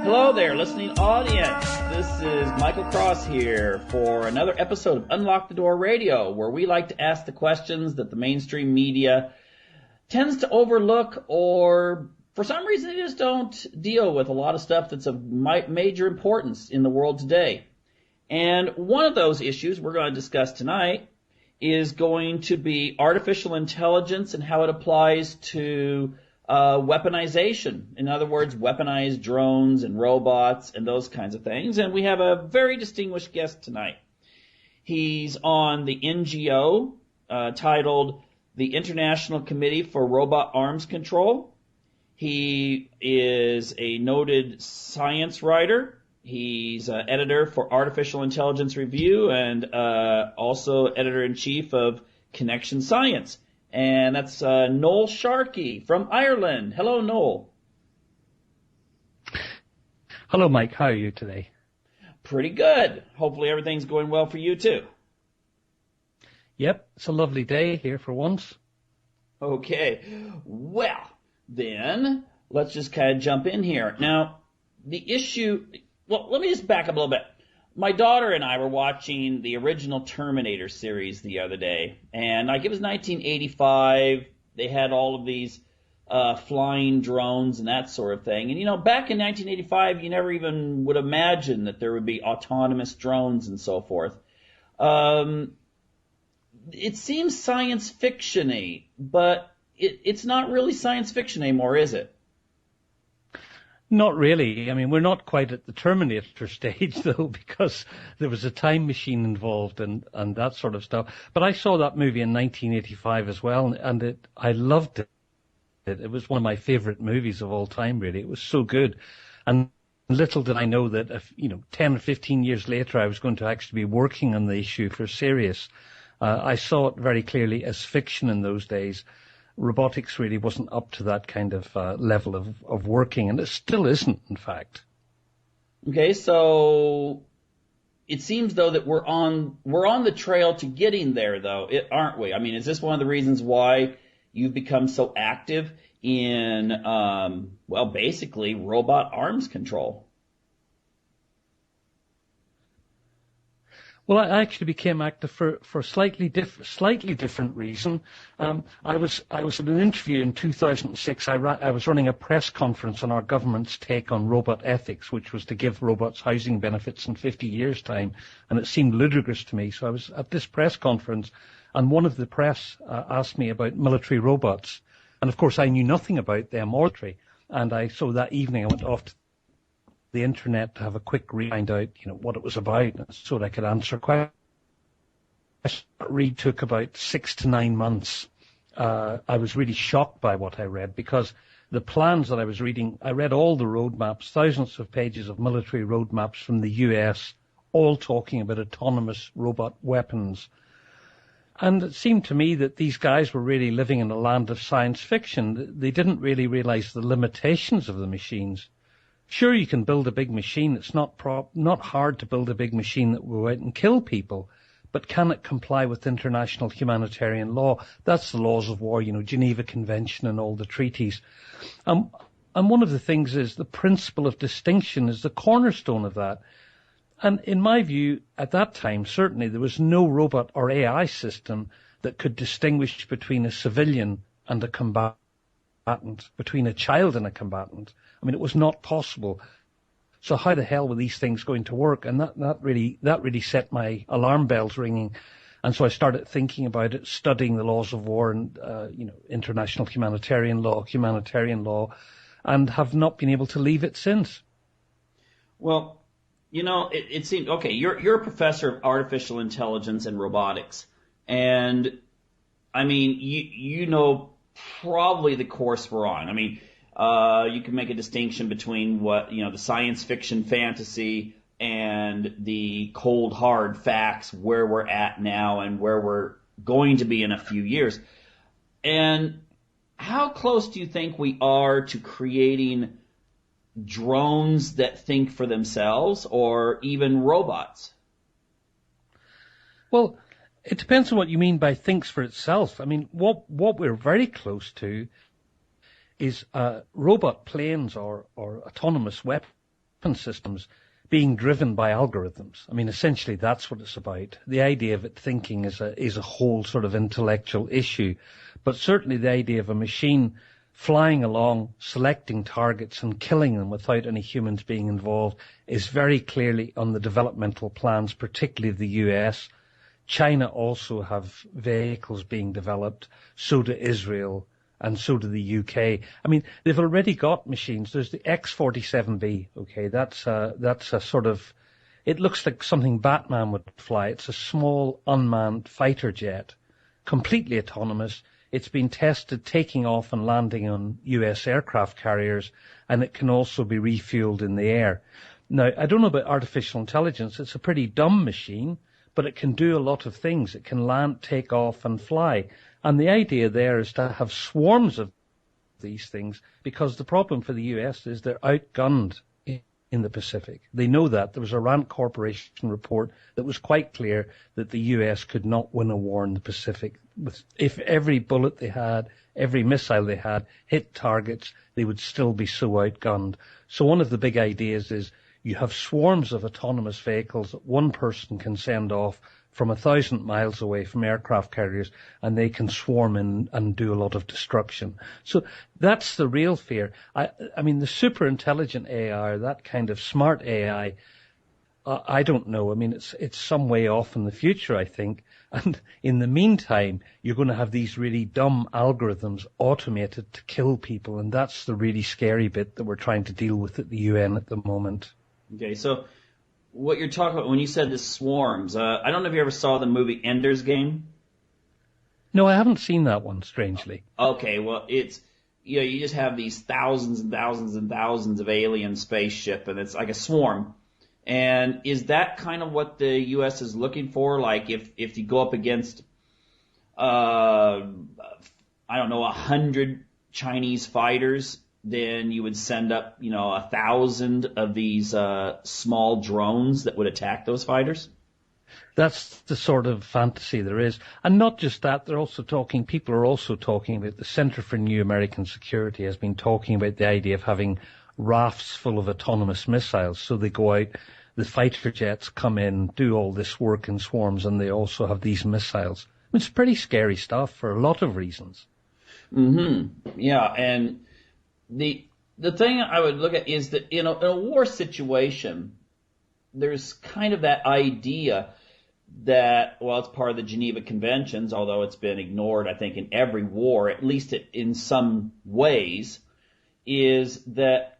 Hello there, listening audience. This is Michael Cross here for another episode of Unlock the Door Radio, where we like to ask the questions that the mainstream media tends to overlook, or for some reason they just don't deal with a lot of stuff that's of major importance in the world today. And one of those issues we're going to discuss tonight is going to be artificial intelligence and how it applies to weaponization. In other words, weaponized drones and robots and those kinds of things. And we have a very distinguished guest tonight. He's on the NGO titled the International Committee for Robot Arms Control. He is a noted science writer. He's editor for Artificial Intelligence Review and also editor-in-chief of Connection Science. And that's Noel Sharkey from Ireland. Hello, Noel. Hello, Mike. How are you today? Pretty good. Hopefully everything's going well for you, too. Yep, it's a lovely day here for once. Okay. Well, then, let's just kind of jump in here. Now, the issue... Well, let me just back up a little bit. My daughter and I were watching the original Terminator series the other day, and it was 1985. They had all of these flying drones and that sort of thing. And, back in 1985, you never even would imagine that there would be autonomous drones and so forth. It seems science fiction-y, but it's not really science fiction anymore, is it? Not really. I mean, we're not quite at the Terminator stage, though, because there was a time machine involved and that sort of stuff. But I saw that movie in 1985 as well, and I loved it. It was one of my favorite movies of all time, really. It was so good. And little did I know that, 10 or 15 years later, I was going to actually be working on the issue for Sirius. I saw it very clearly as fiction in those days. Robotics really wasn't up to that kind of level of working, and it still isn't, in fact. Okay, so it seems, though, that we're on the trail to getting there, though, aren't we? I mean, is this one of the reasons why you've become so active in, basically robot arms control? Well, I actually became active for a slightly different reason. I was at an interview in 2006. I was running a press conference on our government's take on robot ethics, which was to give robots housing benefits in 50 years' time, and it seemed ludicrous to me. So I was at this press conference, and one of the press asked me about military robots, and of course I knew nothing about them or military. And so that evening I went off to the internet to have a quick read, find out, what it was about, so that I could answer questions. Read took about 6 to 9 months. I was really shocked by what I read, because the plans that I was reading, I read all the roadmaps, thousands of pages of military roadmaps from the US, all talking about autonomous robot weapons. And it seemed to me that these guys were really living in a land of science fiction. They didn't really realize the limitations of the machines. Sure, you can build a big machine. It's not hard to build a big machine that will go out and kill people, but can it comply with international humanitarian law? That's the laws of war, Geneva Convention and all the treaties. And one of the things is the principle of distinction is the cornerstone of that. And in my view, at that time, certainly there was no robot or AI system that could distinguish between a civilian and a combatant, between a child and a combatant. I mean, it was not possible. So how the hell were these things going to work? And that really set my alarm bells ringing. And so I started thinking about it, studying the laws of war and, international humanitarian law, and have not been able to leave it since. Well, it seemed, okay, you're a professor of artificial intelligence and robotics. And, I mean, you know probably the course we're on. I mean, you can make a distinction between what, the science fiction fantasy and the cold hard facts, where we're at now and where we're going to be in a few years. And how close do you think we are to creating drones that think for themselves, or even robots? Well, it depends on what you mean by thinks for itself. I mean, what we're very close to is robot planes or autonomous weapons systems being driven by algorithms. I mean, essentially that's what it's about. The idea of it thinking is a whole sort of intellectual issue, but certainly the idea of a machine flying along, selecting targets and killing them without any humans being involved is very clearly on the developmental plans, particularly the US. China also have vehicles being developed, so do Israel, and so do the UK. I mean, they've already got machines. There's the X-47B, okay, that's a sort of, it looks like something Batman would fly. It's a small unmanned fighter jet, completely autonomous. It's been tested taking off and landing on US aircraft carriers, and it can also be refueled in the air. Now, I don't know about artificial intelligence. It's a pretty dumb machine, but it can do a lot of things. It can land, take off, and fly. And the idea there is to have swarms of these things, because the problem for the US is they're outgunned in the Pacific. They know that. There was a Rand Corporation report that was quite clear that the US could not win a war in the Pacific. If every bullet they had, every missile they had hit targets, they would still be so outgunned. So one of the big ideas is you have swarms of autonomous vehicles that one person can send off from 1,000 miles away from aircraft carriers, and they can swarm in and do a lot of destruction. So that's the real fear. I mean, the super intelligent AI, or that kind of smart AI, I don't know. I mean, it's some way off in the future, I think. And in the meantime, you're going to have these really dumb algorithms automated to kill people, and that's the really scary bit that we're trying to deal with at the UN at the moment. Okay, so what you're talking about when you said the swarms, I don't know if you ever saw the movie Ender's Game. No, I haven't seen that one, strangely. Okay, well, it's, you just have these thousands and thousands and thousands of alien spaceship, and it's like a swarm. And is that kind of what the U.S. is looking for? Like if you go up against, I don't know, 100 Chinese fighters, then you would send up, 1,000 of these small drones that would attack those fighters? That's the sort of fantasy there is. And not just that, people are also talking about, the Center for New American Security has been talking about the idea of having rafts full of autonomous missiles. So they go out, the fighter jets come in, do all this work in swarms, and they also have these missiles. It's pretty scary stuff for a lot of reasons. Mm-hmm. Yeah, and the thing I would look at is that, in a war situation, there's kind of that idea that, well, it's part of the Geneva Conventions, although it's been ignored, I think, in every war, at least in some ways, is that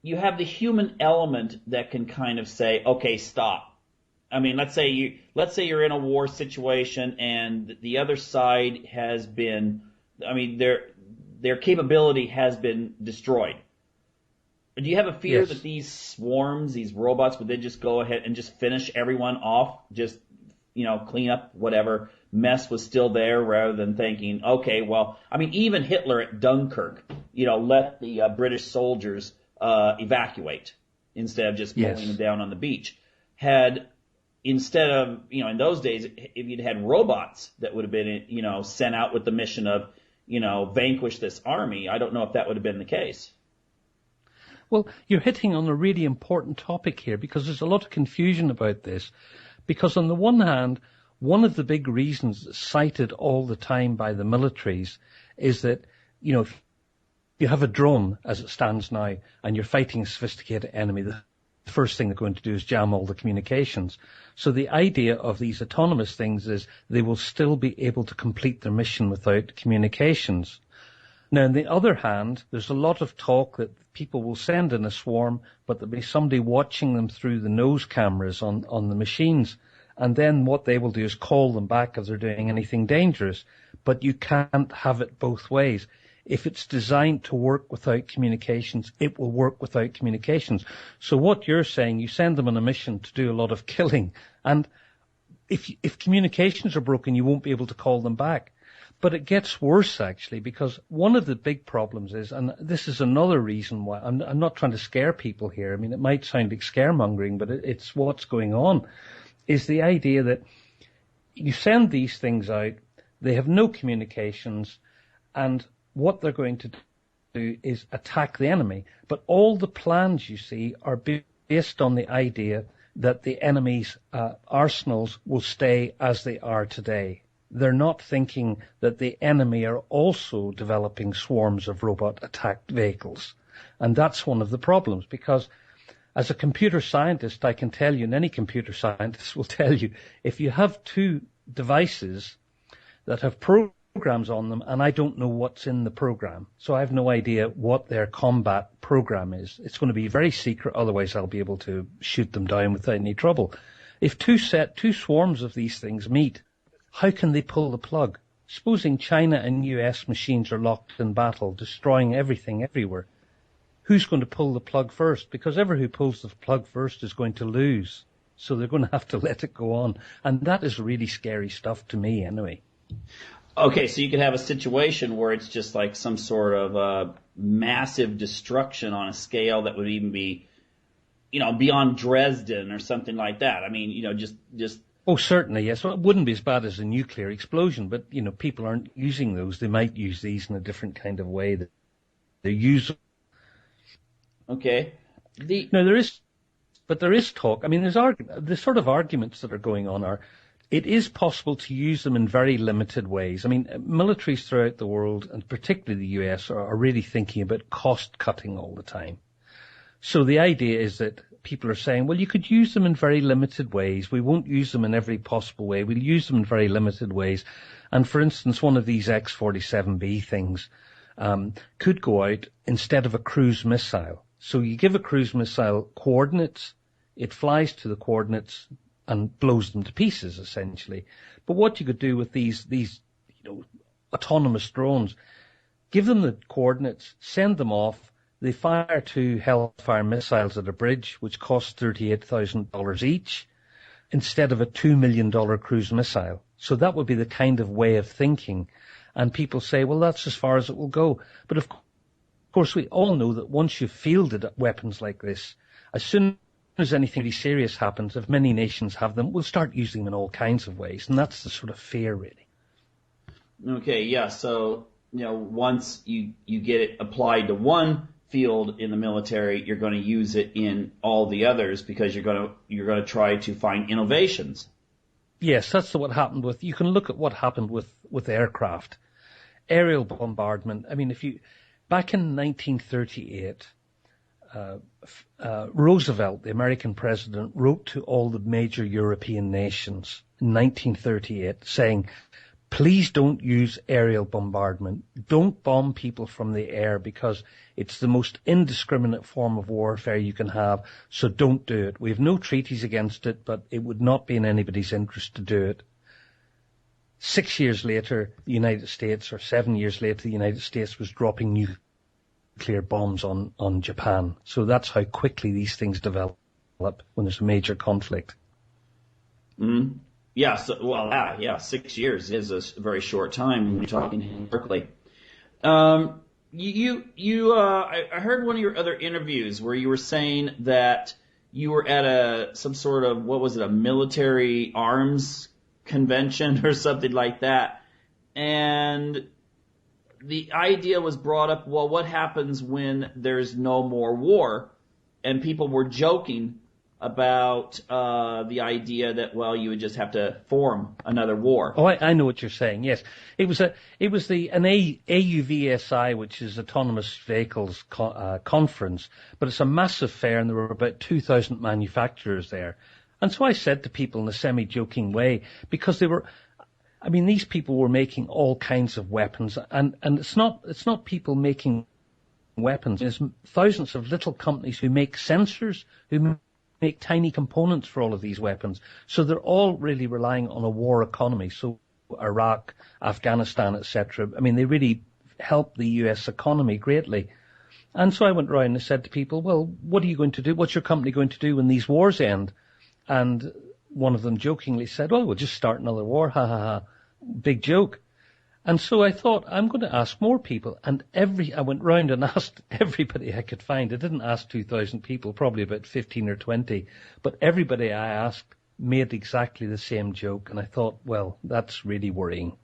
you have the human element that can kind of say, okay, stop. I mean, let's say you're in a war situation and the other side has been, their capability has been destroyed. Do you have a fear Yes. that these swarms, these robots, would they just go ahead and just finish everyone off, just, clean up whatever mess was still there, rather than thinking, okay, well, even Hitler at Dunkirk, let the British soldiers evacuate instead of just Yes. pulling them down on the beach. Instead of, in those days, if you'd had robots that would have been, sent out with the mission of, vanquish this army, I don't know if that would have been the case. Well, you're hitting on a really important topic here, because there's a lot of confusion about this. Because on the one hand, one of the big reasons that's cited all the time by the militaries is that, if you have a drone as it stands now and you're fighting a sophisticated enemy, the first thing they're going to do is jam all the communications. So the idea of these autonomous things is they will still be able to complete their mission without communications. Now, on the other hand, there's a lot of talk that people will send in a swarm, but there'll be somebody watching them through the nose cameras on the machines. And then what they will do is call them back if they're doing anything dangerous. But you can't have it both ways. If it's designed to work without communications, it will work without communications. So what you're saying, you send them on a mission to do a lot of killing. And if communications are broken, you won't be able to call them back. But it gets worse, actually, because one of the big problems is, and this is another reason why, I'm not trying to scare people here. It might sound like scaremongering, but it's what's going on, is the idea that you send these things out, they have no communications, and what they're going to do is attack the enemy. But all the plans you see are based on the idea that the enemy's arsenals will stay as they are today. They're not thinking that the enemy are also developing swarms of robot attack vehicles. And that's one of the problems, because as a computer scientist, I can tell you, and any computer scientist will tell you, if you have two devices that have programs on them, and I don't know what's in the program, so I have no idea what their combat program is, it's going to be very secret, otherwise I'll be able to shoot them down without any trouble. If two swarms of these things meet, how can they pull the plug? Supposing China and US machines are locked in battle, destroying everything everywhere, who's going to pull the plug first? Because whoever who pulls the plug first is going to lose. So they're going to have to let it go on. And that is really scary stuff to me anyway. Okay, so you could have a situation where it's just like some sort of massive destruction on a scale that would even be, beyond Dresden or something like that. I mean, just. Oh, certainly, yes. Well, it wouldn't be as bad as a nuclear explosion, but, people aren't using those. They might use these in a different kind of way. They use. Okay. No, there is talk. I mean, the sort of arguments that are going on are, it is possible to use them in very limited ways. I mean, militaries throughout the world, and particularly the US, are really thinking about cost cutting all the time. So the idea is that people are saying, well, you could use them in very limited ways. We won't use them in every possible way. We'll use them in very limited ways. And for instance, one of these X-47B things could go out instead of a cruise missile. So you give a cruise missile coordinates, it flies to the coordinates and blows them to pieces, essentially. But what you could do with these autonomous drones, give them the coordinates, send them off. They fire two Hellfire missiles at a bridge, which costs $38,000 each, instead of a $2 million cruise missile. So that would be the kind of way of thinking. And people say, well, that's as far as it will go. But of course, we all know that once you've fielded weapons like this, as soon as anything really serious happens, if many nations have them, we'll start using them in all kinds of ways. And that's the sort of fear, really. Okay, yeah. So, once you get it applied to one field in the military, you're going to use it in all the others because you're going to try to find innovations. Yes, that's what happened with. You can look at what happened with aircraft, aerial bombardment. I mean, back in 1938, Roosevelt, the American president, wrote to all the major European nations in 1938 saying, please don't use aerial bombardment. Don't bomb people from the air because it's the most indiscriminate form of warfare you can have, so don't do it. We have no treaties against it, but it would not be in anybody's interest to do it. 6 years later, the United States, or 7 years later, the United States was dropping nuclear bombs on Japan. So that's how quickly these things develop when there's a major conflict. Mm-hmm. Yeah, 6 years is a very short time when you're talking historically. I heard one of your other interviews where you were saying that you were at some sort of, a military arms convention or something like that, and the idea was brought up, well, what happens when there's no more war? And people were joking about the idea that, well, you would just have to form another war. Oh, I know what you're saying. Yes, it was an AUVSI, which is Autonomous Vehicles conference, but it's a massive fair, and there were about 2,000 manufacturers there. And so I said to people in a semi-joking way, because these people were making all kinds of weapons, and it's not people making weapons. There's thousands of little companies who make sensors, who make tiny components for all of these weapons. So they're all really relying on a war economy. So Iraq, Afghanistan, etc. I mean, they really help the US economy greatly. And so I went around and said to people, well, what are you going to do? What's your company going to do when these wars end? And one of them jokingly said, well, we'll just start another war. Ha ha ha. Big joke. And so I thought, I'm going to ask more people. And I went round and asked everybody I could find. I didn't ask 2,000 people, probably about 15 or 20. But everybody I asked made exactly the same joke. And I thought, well, that's really worrying.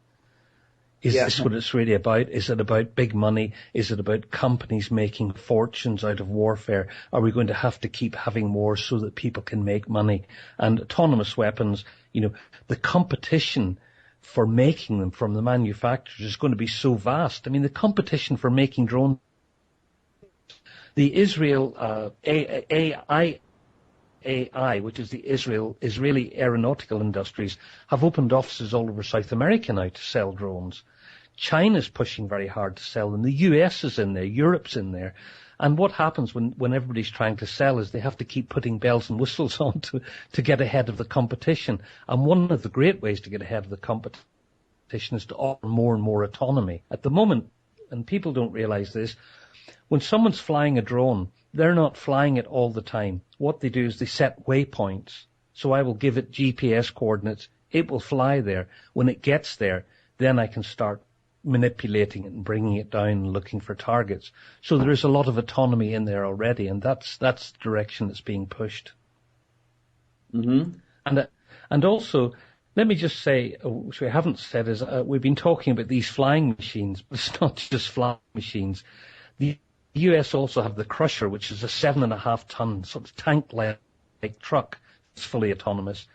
Is this what it's really about? Is it about big money? Is it about companies making fortunes out of warfare? Are we going to have to keep having wars so that people can make money? And autonomous weapons, the competition for making them from the manufacturers is going to be so vast. I mean, the competition for making drones, the Israel AI, which is the Israeli aeronautical industries, have opened offices all over South America now to sell drones. China's pushing very hard to sell them. The US is in there. Europe's in there. And what happens when everybody's trying to sell is they have to keep putting bells and whistles on to get ahead of the competition. And one of the great ways to get ahead of the competition is to offer more and more autonomy. At the moment, and people don't realize this, when someone's flying a drone, they're not flying it all the time. What they do is they set waypoints. So I will give it GPS coordinates. It will fly there. When it gets there, then I can start manipulating it and bringing it down and looking for targets. So there is a lot of autonomy in there already, and that's the direction that's being pushed. Mm-hmm. And also, let me just say, which we haven't said, is we've been talking about these flying machines, but it's not just flying machines. The US also have the Crusher, which is a 7.5-ton sort of tank-like truck. It's fully autonomous.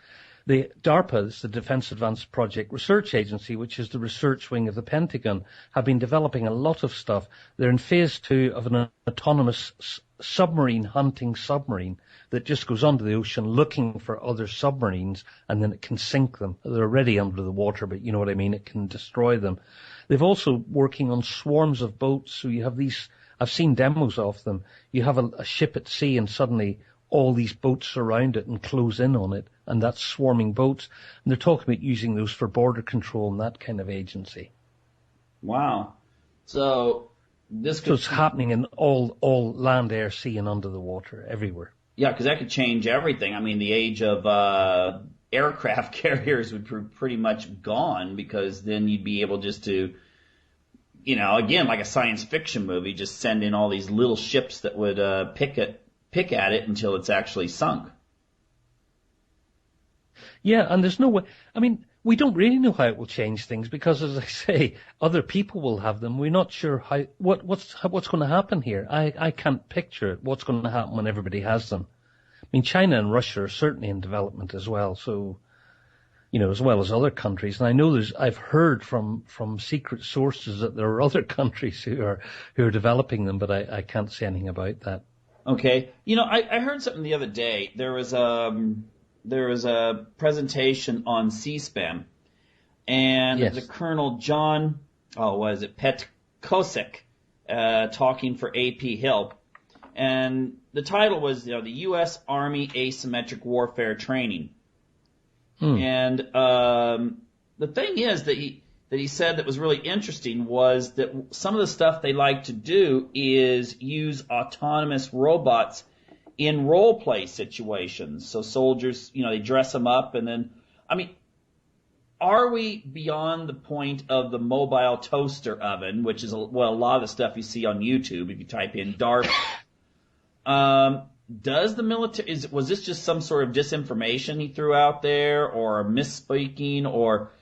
The DARPA, the Defense Advanced Project Research Agency, which is the research wing of the Pentagon, have been developing a lot of stuff. They're in phase 2 of an autonomous submarine hunting submarine that just goes under the ocean looking for other submarines, and then it can sink them. They're already under the water, but you know what I mean, it can destroy them. They've also working on swarms of boats, so you have these, I've seen demos of them. You have a ship at sea and suddenly all these boats surround it and close in on it, and that's swarming boats. And they're talking about using those for border control and that kind of agency. Wow. So it's happening in all land, air, sea, and under the water, everywhere. Yeah, because that could change everything. I mean, the age of aircraft carriers would be pretty much gone, because then you'd be able just to, again, like a science fiction movie, just send in all these little ships that would pick at it until it's actually sunk. Yeah, and there's no way. I mean, we don't really know how it will change things because, as I say, other people will have them. We're not sure what's going to happen here. I can't picture what's going to happen when everybody has them. I mean, China and Russia are certainly in development as well, so, as well as other countries. And I know I've heard from secret sources that there are other countries who are developing them, but I can't say anything about that. Okay. I heard something the other day. There was a presentation on C-SPAN, and yes. the Colonel John, Petkosek, talking for AP Hill, and the title was, the U.S. Army Asymmetric Warfare Training. And the thing is that he said that was really interesting was that some of the stuff they like to do is use autonomous robots in role play situations. So soldiers, they dress them up, and then, are we beyond the point of the mobile toaster oven, which is a lot of the stuff you see on YouTube if you type in DARPA? Does the military, was this just some sort of disinformation he threw out there, or misspeaking, or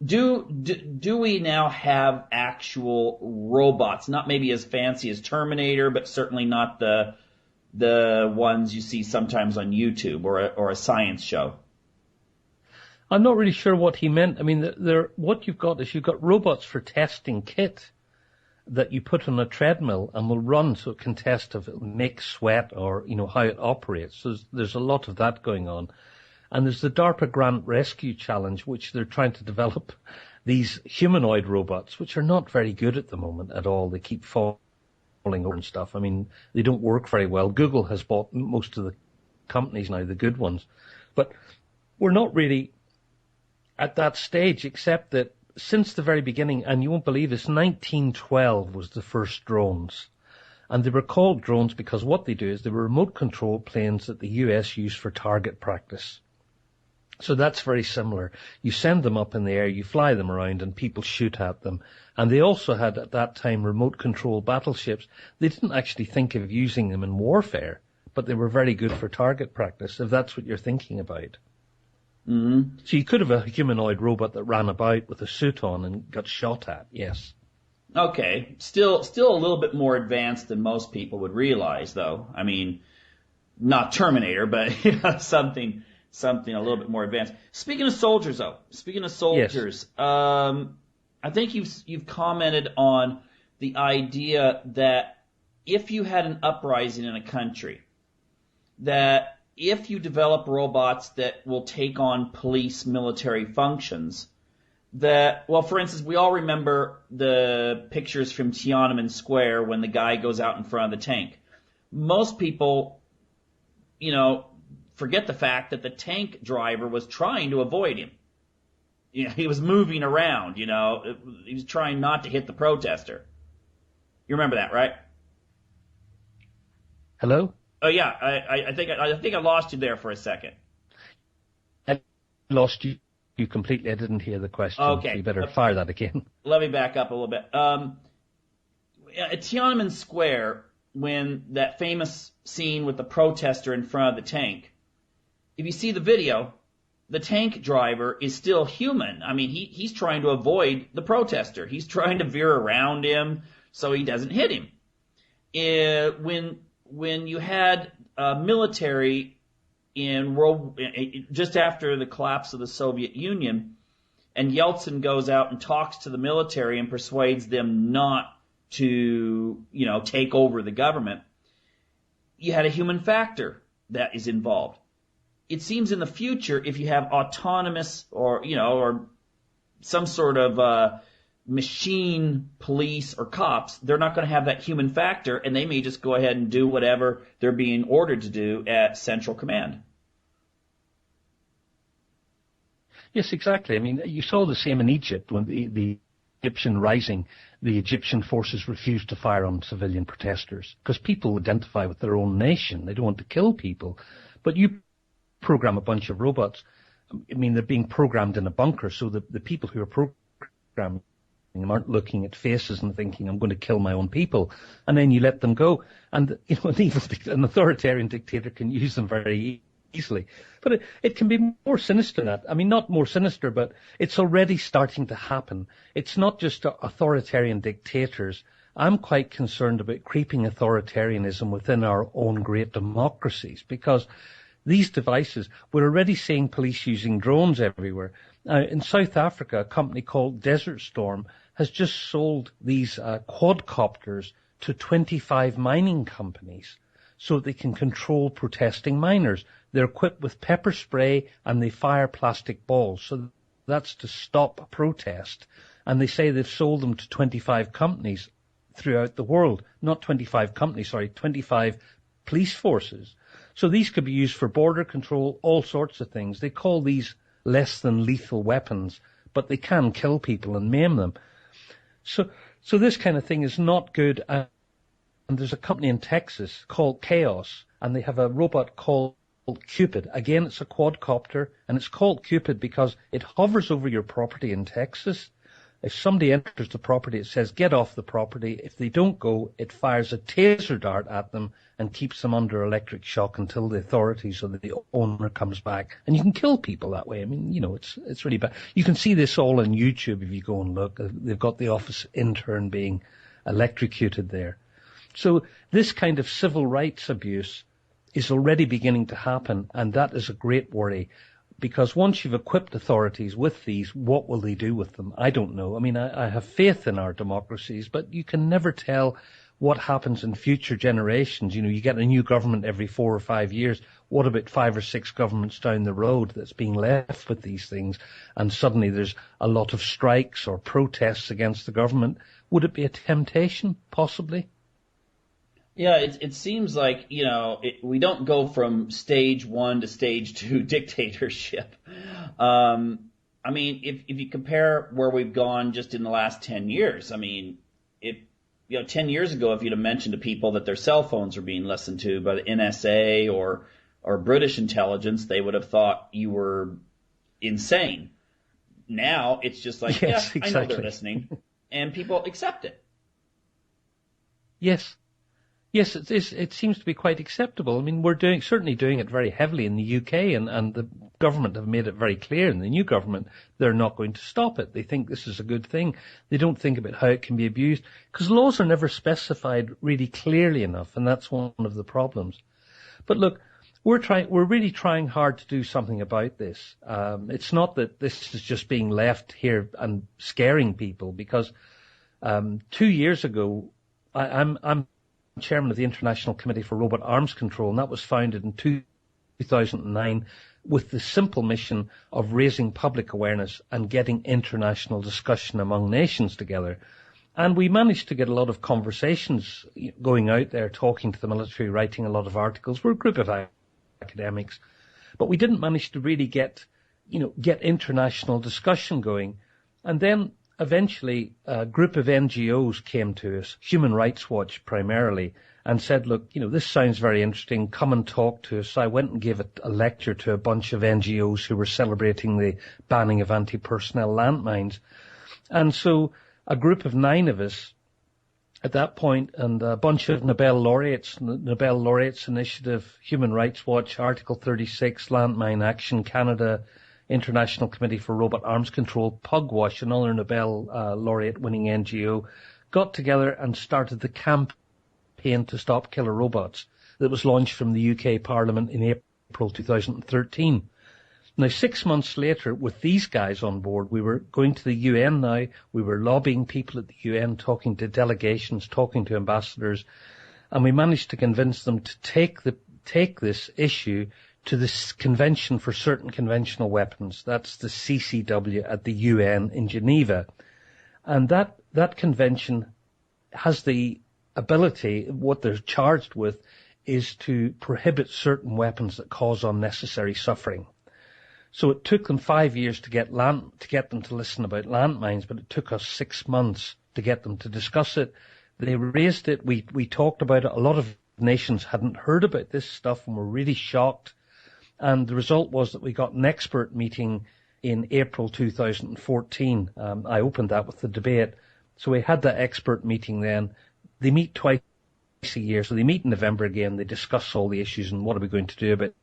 do we now have actual robots, not maybe as fancy as Terminator, but certainly not the ones you see sometimes on YouTube or a science show? I'm not really sure what he meant. I mean, what you've got robots for testing kit that you put on a treadmill and will run so it can test if it makes sweat or, how it operates. So there's a lot of that going on. And there's the DARPA Grant Rescue Challenge, which they're trying to develop these humanoid robots, which are not very good at the moment at all. They keep falling over and stuff. I mean, they don't work very well. Google has bought most of the companies now, the good ones. But we're not really at that stage, except that since the very beginning, and you won't believe this, 1912 was the first drones. And they were called drones because what they do is they were remote control planes that the US used for target practice. So that's very similar. You send them up in the air, you fly them around, and people shoot at them. And they also had, at that time, remote control battleships. They didn't actually think of using them in warfare, but they were very good for target practice, if that's what you're thinking about. Mm-hmm. So you could have a humanoid robot that ran about with a suit on and got shot at, yes. Okay, still a little bit more advanced than most people would realize, though. I mean, not Terminator, but something a little bit more advanced. Speaking of soldiers, though, Yes. I think you've commented on the idea that if you had an uprising in a country, that if you develop robots that will take on police military functions, that, well, for instance, we all remember the pictures from Tiananmen Square when the guy goes out in front of the tank. Most people, forget the fact that the tank driver was trying to avoid him. He was moving around, he was trying not to hit the protester. You remember that, right? Hello? Oh yeah, I think I lost you there for a second. I lost you completely. I didn't hear the question. Okay. So you better fire that again. Let me back up a little bit. At Tiananmen Square, when that famous scene with the protester in front of the tank, if you see the video, the tank driver is still human. I mean, he's trying to avoid the protester. He's trying to veer around him so he doesn't hit him. When you had military just after the collapse of the Soviet Union, and Yeltsin goes out and talks to the military and persuades them not to, take over the government, you had a human factor that is involved. It seems in the future, if you have autonomous or some sort of machine police or cops, they're not going to have that human factor, and they may just go ahead and do whatever they're being ordered to do at Central Command. Yes, exactly. I mean, you saw the same in Egypt when the Egyptian rising, the Egyptian forces refused to fire on civilian protesters because people identify with their own nation. They don't want to kill people. But you program a bunch of robots. I mean, they're being programmed in a bunker, so the people who are programming them aren't looking at faces and thinking, I'm going to kill my own people. And then you let them go. And, an authoritarian dictator can use them very easily. But it can be more sinister than that. I mean, not more sinister, but it's already starting to happen. It's not just authoritarian dictators. I'm quite concerned about creeping authoritarianism within our own great democracies, because these devices, we're already seeing police using drones everywhere. In South Africa, a company called Desert Storm has just sold these quadcopters to 25 mining companies so they can control protesting miners. They're equipped with pepper spray and they fire plastic balls. So that's to stop a protest. And they say they've sold them to 25 companies throughout the world. Not 25 companies, 25 police forces. So these could be used for border control, all sorts of things. They call these less than lethal weapons, but they can kill people and maim them. So this kind of thing is not good. And there's a company in Texas called Chaos, and they have a robot called Cupid. Again, it's a quadcopter, and it's called Cupid because it hovers over your property in Texas. If somebody enters the property, it says, get off the property. If they don't go, it fires a taser dart at them and keeps them under electric shock until the authorities or the owner comes back. And you can kill people that way. I mean, it's really bad. You can see this all on YouTube if you go and look. They've got the office intern being electrocuted there. So this kind of civil rights abuse is already beginning to happen, and that is a great worry. Because once you've equipped authorities with these, what will they do with them? I don't know. I mean, I have faith in our democracies, but you can never tell what happens in future generations. You get a new government every 4 or 5 years. What about 5 or 6 governments down the road that's being left with these things? And suddenly there's a lot of strikes or protests against the government. Would it be a temptation? Possibly. Yeah, it seems like, we don't go from stage 1 to stage 2 dictatorship. I mean, if you compare where we've gone just in the last 10 years, I mean, 10 years ago, if you'd have mentioned to people that their cell phones are being listened to by the NSA or British intelligence, they would have thought you were insane. Now it's just like, yes, exactly. I know they're listening, and people accept it. Yes. Yes, it seems to be quite acceptable. I mean, we're certainly doing it very heavily in the UK, and the government have made it very clear, in the new government, they're not going to stop it. They think this is a good thing. They don't think about how it can be abused, because laws are never specified really clearly enough, and that's one of the problems. But look, we're really trying hard to do something about this. It's not that this is just being left here and scaring people, because 2 years ago, I'm chairman of the International Committee for Robot Arms Control, and that was founded in 2009 with the simple mission of raising public awareness and getting international discussion among nations together. And we managed to get a lot of conversations going out there, talking to the military, writing a lot of articles. We're a group of academics, but we didn't manage to really get international discussion going. And then eventually, a group of NGOs came to us, Human Rights Watch primarily, and said, look, this sounds very interesting. Come and talk to us. I went and gave a lecture to a bunch of NGOs who were celebrating the banning of anti-personnel landmines. And so a group of 9 of us at that point, and a bunch of Nobel laureates Initiative, Human Rights Watch, Article 36, Landmine Action Canada, International Committee for Robot Arms Control, Pugwash, another Nobel laureate-winning NGO, got together and started the campaign to stop killer robots that was launched from the UK Parliament in April 2013. Now, 6 months later, with these guys on board, we were going to the UN now. We were lobbying people at the UN, talking to delegations, talking to ambassadors, and we managed to convince them to take this issue to the Convention for Certain Conventional Weapons. That's the CCW at the UN in Geneva. And that convention has the ability, what they're charged with, is to prohibit certain weapons that cause unnecessary suffering. So it took them 5 years to get them to listen about landmines, but it took us 6 months to get them to discuss it. They raised it. We talked about it. A lot of nations hadn't heard about this stuff and were really shocked. And the result was that we got an expert meeting in April 2014. I opened that with the debate. So we had that expert meeting then. They meet twice a year. So they meet in November again. They discuss all the issues and what are we going to do about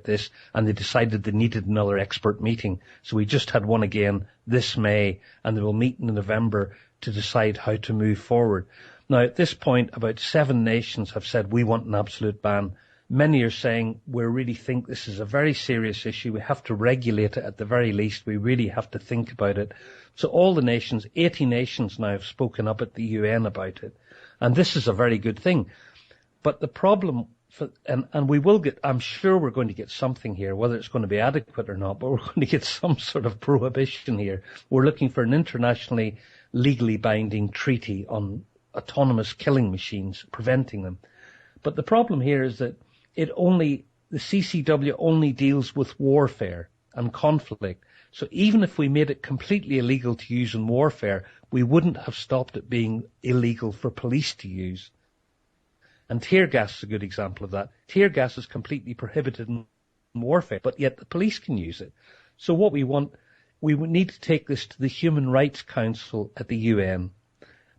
this. And they decided they needed another expert meeting. So we just had one again this May, and they will meet in November to decide how to move forward. Now, at this point, about 7 nations have said we want an absolute ban. Many are saying we really think this is a very serious issue. We have to regulate it at the very least. We really have to think about it. So all the nations, 80 nations now have spoken up at the UN about it. And this is a very good thing. But the problem, and we will get, I'm sure we're going to get something here, whether it's going to be adequate or not, but we're going to get some sort of prohibition here. We're looking for an internationally legally binding treaty on autonomous killing machines, preventing them. But the problem here is that the CCW only deals with warfare and conflict. So even if we made it completely illegal to use in warfare, we wouldn't have stopped it being illegal for police to use. And tear gas is a good example of that. Tear gas is completely prohibited in warfare, but yet the police can use it. So what we would need to take this to the Human Rights Council at the UN.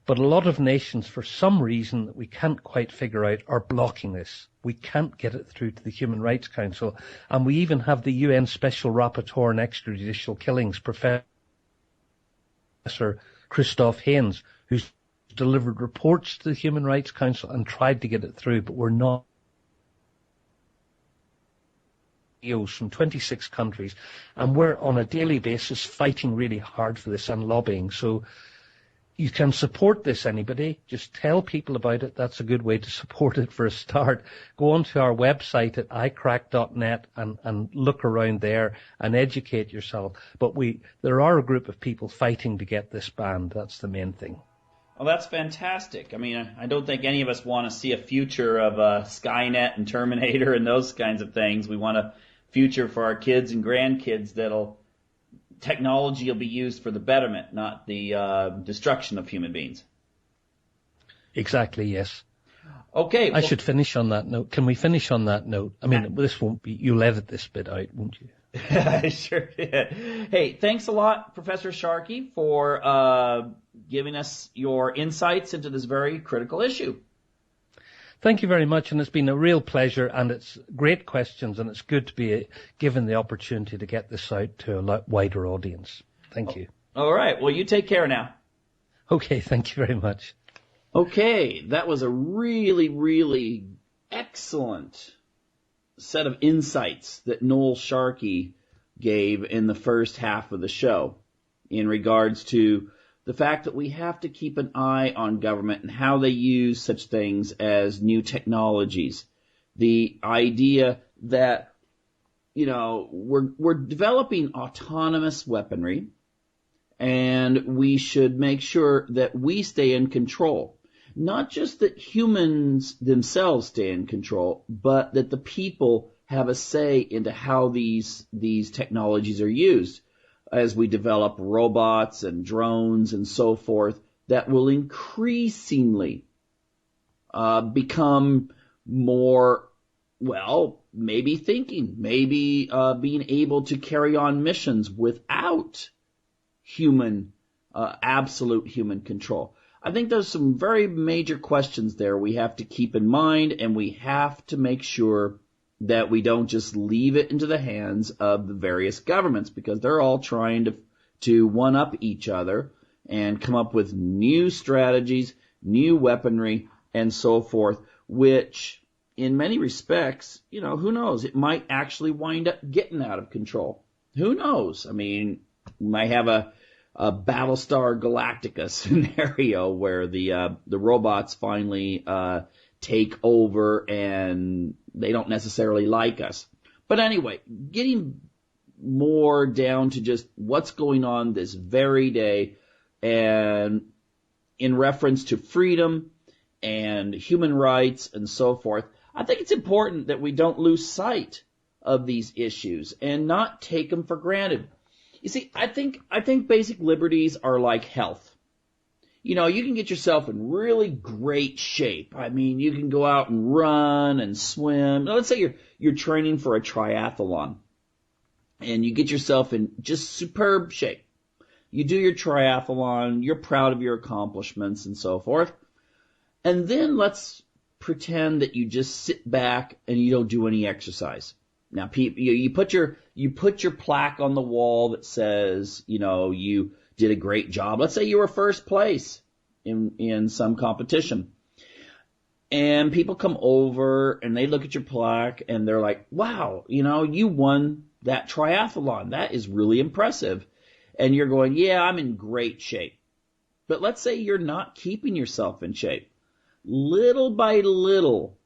But a lot of nations, for some reason that we can't quite figure out, are blocking this. We can't get it through to the Human Rights Council. And we even have the UN Special Rapporteur on Extrajudicial Killings, Professor Christoph Haynes, who's delivered reports to the Human Rights Council and tried to get it through, but we're not. From 26 countries, and we're on a daily basis fighting really hard for this and lobbying. So you can support this, anybody. Just tell people about it. That's a good way to support it for a start. Go onto our website at icrack.net and look around there and educate yourself. But there are a group of people fighting to get this banned. That's the main thing. Well, that's fantastic. I mean, I don't think any of us want to see a future of Skynet and Terminator and those kinds of things. We want a future for our kids and grandkids technology will be used for the betterment, not the destruction of human beings. Exactly, yes. Okay. I should finish on that note. Can we finish on that note? I mean, this won't be, you'll edit this bit out, won't you? Sure. Hey, thanks a lot, Professor Sharkey, for giving us your insights into this very critical issue. Thank you very much, and it's been a real pleasure, and it's great questions, and it's good to be given the opportunity to get this out to a wider audience. Thank you. All right. Well, you take care now. Okay, thank you very much. Okay, that was a really, really excellent set of insights that Noel Sharkey gave in the first half of the show in regards to the fact that we have to keep an eye on government and how they use such things as new technologies. The idea that, we're developing autonomous weaponry, and we should make sure that we stay in control. Not just that humans themselves stay in control, but that the people have a say into how these technologies are used as we develop robots and drones and so forth that will increasingly become more, maybe thinking, maybe being able to carry on missions without absolute human control. I think there's some very major questions there we have to keep in mind, and we have to make sure that we don't just leave it into the hands of the various governments, because they're all trying to one-up each other and come up with new strategies, new weaponry, and so forth, which in many respects, who knows? It might actually wind up getting out of control. Who knows? I mean, we might have a Battlestar Galactica scenario where the robots finally take over and they don't necessarily like us. But anyway, getting more down to just what's going on this very day, and in reference to freedom and human rights and so forth, I think it's important that we don't lose sight of these issues and not take them for granted. You see, I think basic liberties are like health. You can get yourself in really great shape. I mean, you can go out and run and swim. Now, let's say you're training for a triathlon, and you get yourself in just superb shape. You do your triathlon, you're proud of your accomplishments and so forth. And then let's pretend that you just sit back and you don't do any exercise. Now, you put your plaque on the wall that says, you did a great job. Let's say you were first place in some competition. And people come over and they look at your plaque and they're like, wow, you won that triathlon. That is really impressive. And you're going, yeah, I'm in great shape. But let's say you're not keeping yourself in shape. Little by little,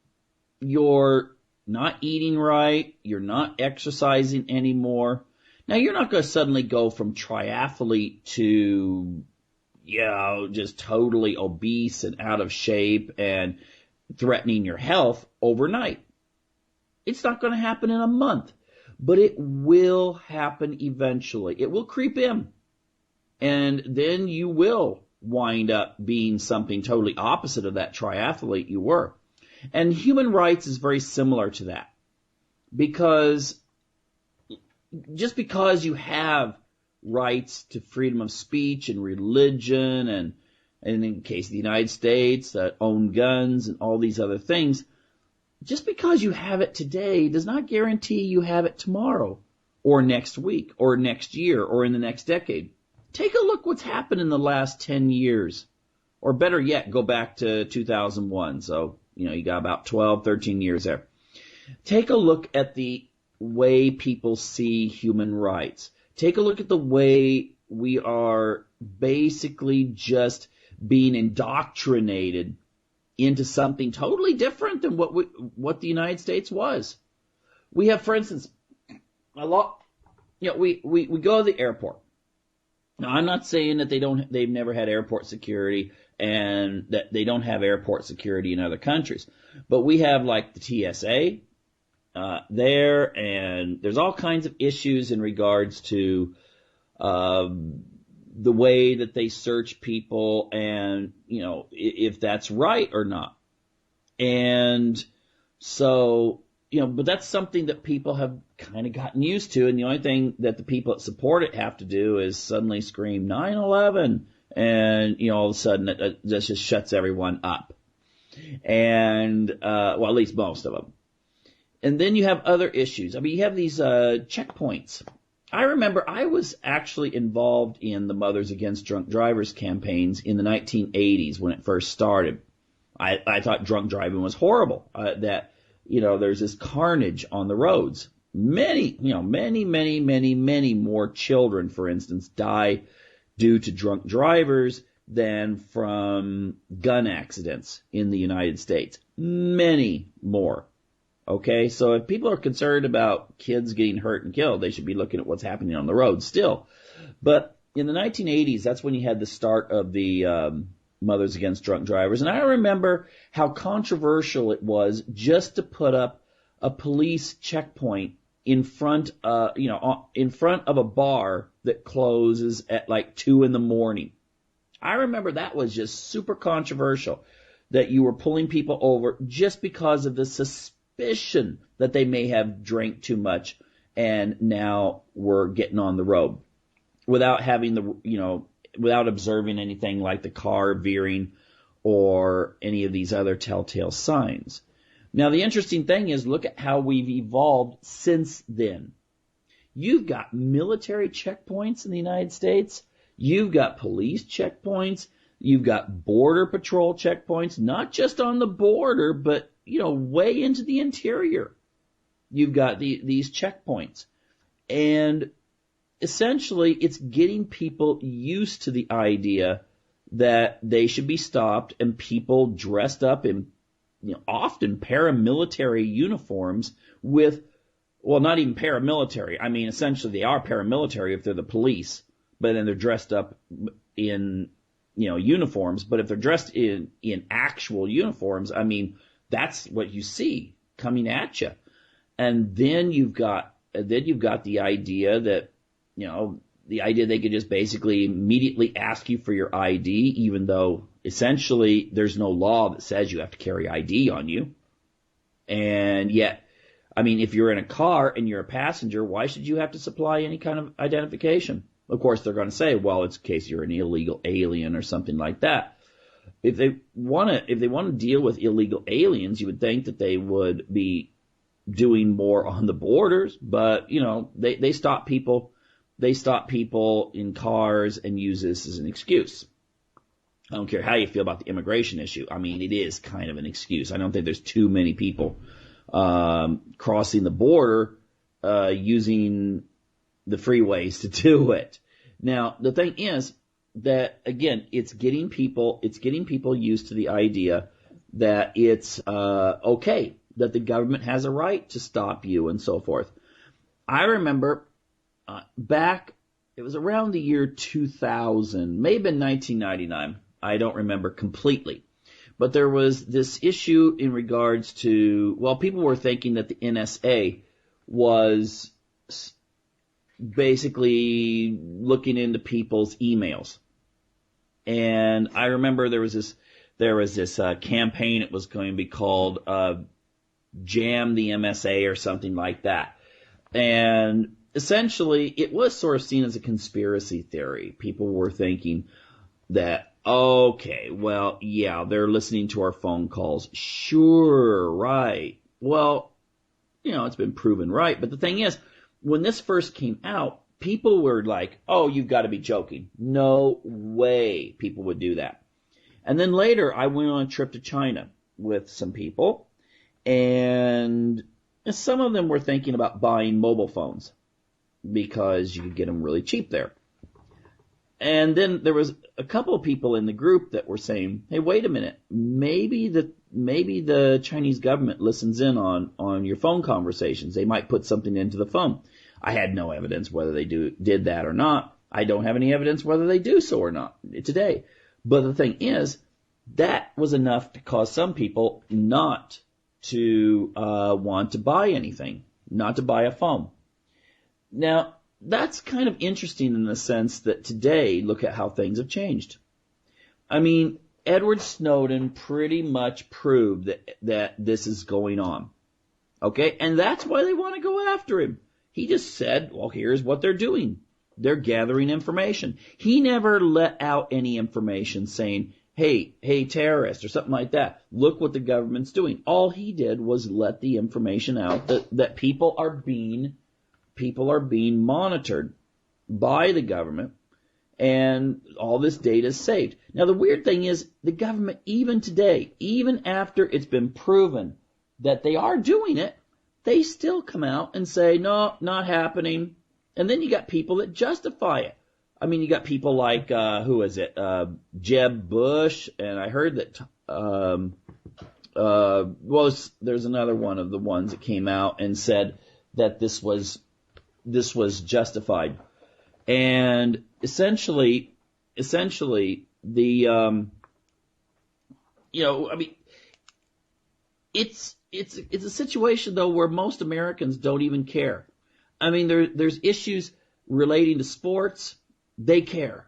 you're not eating right, you're not exercising anymore. Now, you're not going to suddenly go from triathlete to, just totally obese and out of shape and threatening your health overnight. It's not going to happen in a month, but it will happen eventually. It will creep in, and then you will wind up being something totally opposite of that triathlete you were. And human rights is very similar to that, because just because you have rights to freedom of speech and religion and in the case of the United States, own guns and all these other things, just because you have it today does not guarantee you have it tomorrow or next week or next year or in the next decade. Take a look what's happened in the last 10 years. Or better yet, go back to 2001. So, you got about 12, 13 years there. Take a look at the way people see human rights. Take a look at the way we are basically just being indoctrinated into something totally different than what the United States was. We have, for instance, we go to the airport. Now, I'm not saying that they've never had airport security and that they don't have airport security in other countries, but we have like the TSA there, and there's all kinds of issues in regards to the way that they search people and, if that's right or not. And so, but that's something that people have kind of gotten used to, and the only thing that the people that support it have to do is suddenly scream 9/11, and, all of a sudden that just shuts everyone up. And, well, at least most of them. And then you have other issues. I mean, you have these checkpoints. I remember I was actually involved in the Mothers Against Drunk Drivers campaigns in the 1980s when it first started. I thought drunk driving was horrible, that, there's this carnage on the roads. Many more children, for instance, die due to drunk drivers than from gun accidents in the United States. Many more. Okay, so if people are concerned about kids getting hurt and killed, they should be looking at what's happening on the road still. But in the 1980s, that's when you had the start of the Mothers Against Drunk Drivers. And I remember how controversial it was just to put up a police checkpoint in front of a bar that closes at like 2 a.m. I remember that was just super controversial, that you were pulling people over just because of the suspicion that they may have drank too much and now were getting on the road without having without observing anything like the car veering or any of these other telltale signs. Now, the interesting thing is, look at how we've evolved since then. You've got military checkpoints in the United States. You've got police checkpoints. You've got border patrol checkpoints, not just on the border, but, way into the interior. You've got these checkpoints. And essentially, it's getting people used to the idea that they should be stopped, and people dressed up in often paramilitary uniforms with, well, not even paramilitary. I mean, essentially they are paramilitary if they're the police, but then they're dressed up in, uniforms. But if they're dressed in actual uniforms, I mean, that's what you see coming at you. And then you've got the idea that, the idea they could just basically immediately ask you for your ID, even though essentially there's no law that says you have to carry ID on you. And yet, I mean, if you're in a car and you're a passenger, why should you have to supply any kind of identification? Of course, they're going to say, well, it's in case you're an illegal alien or something like that. If they want to deal with illegal aliens, you would think that they would be doing more on the borders, but they stop people. They stop people in cars and use this as an excuse. I don't care how you feel about the immigration issue. I mean, it is kind of an excuse. I don't think there's too many people crossing the border using the freeways to do it. Now, the thing is that, again, it's getting people used to the idea that it's okay, that the government has a right to stop you and so forth. I remember back, it was around the year 2000, maybe in 1999. I don't remember completely. But there was this issue in regards to, well, people were thinking that the NSA was basically looking into people's emails. And I remember there was this campaign. It was going to be called Jam the MSA or something like that. And essentially, it was sort of seen as a conspiracy theory. People were thinking that, okay, well, yeah, they're listening to our phone calls. Sure, right. Well, it's been proven right. But the thing is, when this first came out, people were like, oh, you've got to be joking. No way people would do that. And then later, I went on a trip to China with some people, and some of them were thinking about buying mobile phones because you could get them really cheap there. And then there was a couple of people in the group that were saying, hey, wait a minute, maybe the Chinese government listens in on your phone conversations. They might put something into the phone. I had no evidence whether they did that or not. I don't have any evidence whether they do so or not today. But the thing is, that was enough to cause some people not to want to buy anything, not to buy a phone. Now, that's kind of interesting in the sense that today, look at how things have changed. I mean, Edward Snowden pretty much proved that this is going on. Okay? And that's why they want to go after him. He just said, well, here's what they're doing. They're gathering information. He never let out any information saying, hey, terrorist, or something like that. Look what the government's doing. All he did was let the information out that people are being monitored by the government, and all this data is saved. Now, the weird thing is, the government, even today, even after it's been proven that they are doing it, they still come out and say, no, not happening. And then you got people that justify it. I mean, you got people like, who is it? Jeb Bush, and I heard that, there's another one of the ones that came out and said that this was justified. And essentially, the, I mean, it's a situation though where most Americans don't even care. I mean, there's issues relating to sports, they care.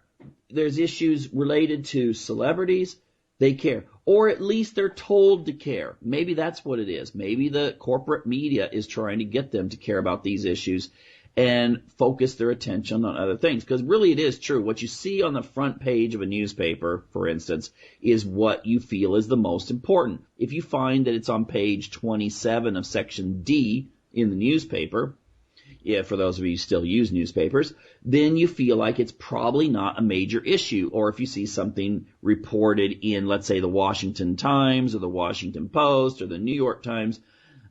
There's issues related to celebrities, they care. Or at least they're told to care. Maybe that's what it is. Maybe the corporate media is trying to get them to care about these issues and focus their attention on other things. Because really it is true. What you see on the front page of a newspaper, for instance, is what you feel is the most important. If you find that it's on page 27 of section D in the newspaper, for those of you who still use newspapers, then you feel like it's probably not a major issue. Or if you see something reported in, let's say, the Washington Times or the Washington Post or the New York Times,